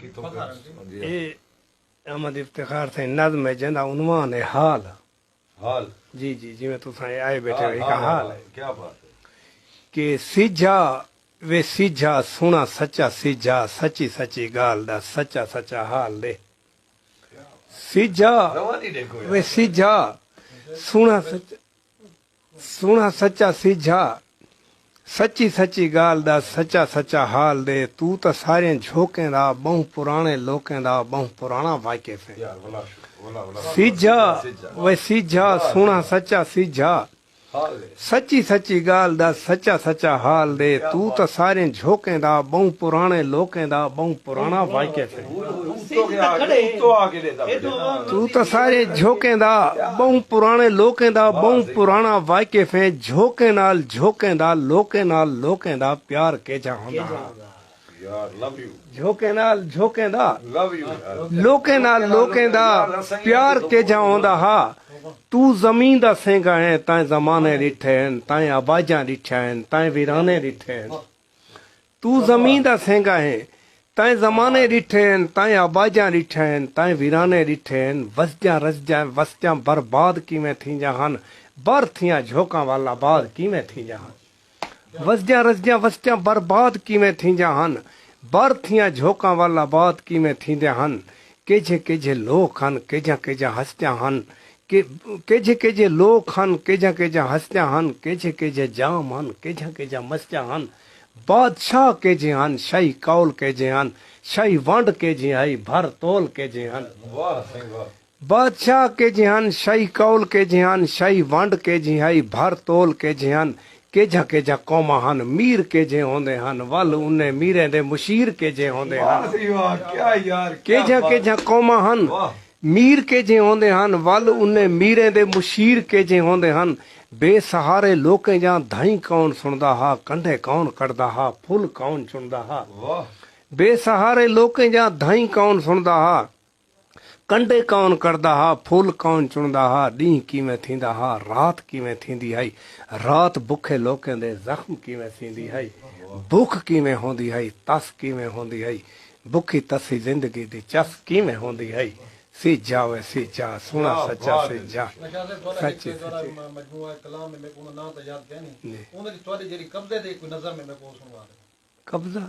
ये अहमद इफ्तिखार से नज़्म है जंदा उन्वान है हाल हाल जी जी जिवें तुसां आए बैठे एक हाल है क्या बात है कि सिझा वे सिझा सोना सच्चा सिझा सच्ची सच्ची गाल दा सच्चा सच्चा हाल दे सिझा रवानी देखो वे सिझा सोना सच्चा सिझा सच्ची सच्ची गाल दा सच्चा सच्चा हाल दे तू तो सारे झोंकें दा बहु पुराने लोकें दा बहु पुराना वाकिफ है यार वला सिझा वे सिझा सोना सच्चा सिझा हाल सच्ची सच्ची गाल दा सच्चा सच्चा हाल दे तू तो सारे झोंकें दा बहु पुराने लोकें दा बहु पुराना वाकिफ है तो आगे लेता तू तो सारे झोंकें दा बहु पुराने लोकें दा बहु पुराना वाकिफ है झोंके नाल लोकें दा प्यार के जा होंदा यार लव यू झोंके दा लव यू यार लोकें दा प्यार के जा होंदा हा तू जमीन दा सेंगा है ताए जमाने डिठे हैं ताए आवाजां डिठा हैं ताए वीराने डिठे हैं तू जमीन दा सेंगा है ताए जमाने डिठे हैं ताए आवाजां डिठा हैं ताए वीराने डिठे हैं वसदियां बर्बाद किवें थींदा हन बर थियां झोकां वाला बाद किवें थींदा हन वसदियां बर्बाद किवें थींदा हन बर थियां झोकां वाला बाद किवें थींदा हन केजे लोक हन केजा हस्तियां हन केजे लोक हन केजा हस्तियां हन केजे जाम हन केजा मस्तियां हन बादशाह केजे हन शाही कौल केजे हन शाही वंड केजे आई भर तोल केजे हन वाह सही वाह बादशाह केजे हन शाही कौल केजे हन शाही वंड केजे आई भर तोल केजे हन केजा कौमा हन मीर केजे होंदे हन वल उन्ने मीरे दे मुशीर केजे होंदे हन सही वाह क्या यार केजा कौमा हन मीर केजे होंदे हन वल उन्ने मीरे दे मुशीर केजे होंदे हन बेसहारे लोकें जा धाई कौन सुनदा हा कंढे कौन कड़दा हा फुल कौन चुनदा हा वाह बेसहारे लोकें जा धाई कौन सुनदा हा कंढे कौन कड़दा हा फुल कौन चुनदा हा ॾींहुं किवें थींदा हा रात किवें थींदी हई रात बुखे लोकें दे जख्म किवें थींदी हई भुख किवें होंदी हई तस किवें होंदी हई बुखी तसी जिंदगी दी चस किवें होंदी हई सिझा वे सिझा सोना सच्चा सिझा सच्ची मजमूआ कलाम में मैं को नाम तो याद कहनी उन्हें तुम्हारी जेरी कब्जे दे कोई नजर में मैं को सुनवा कब्जा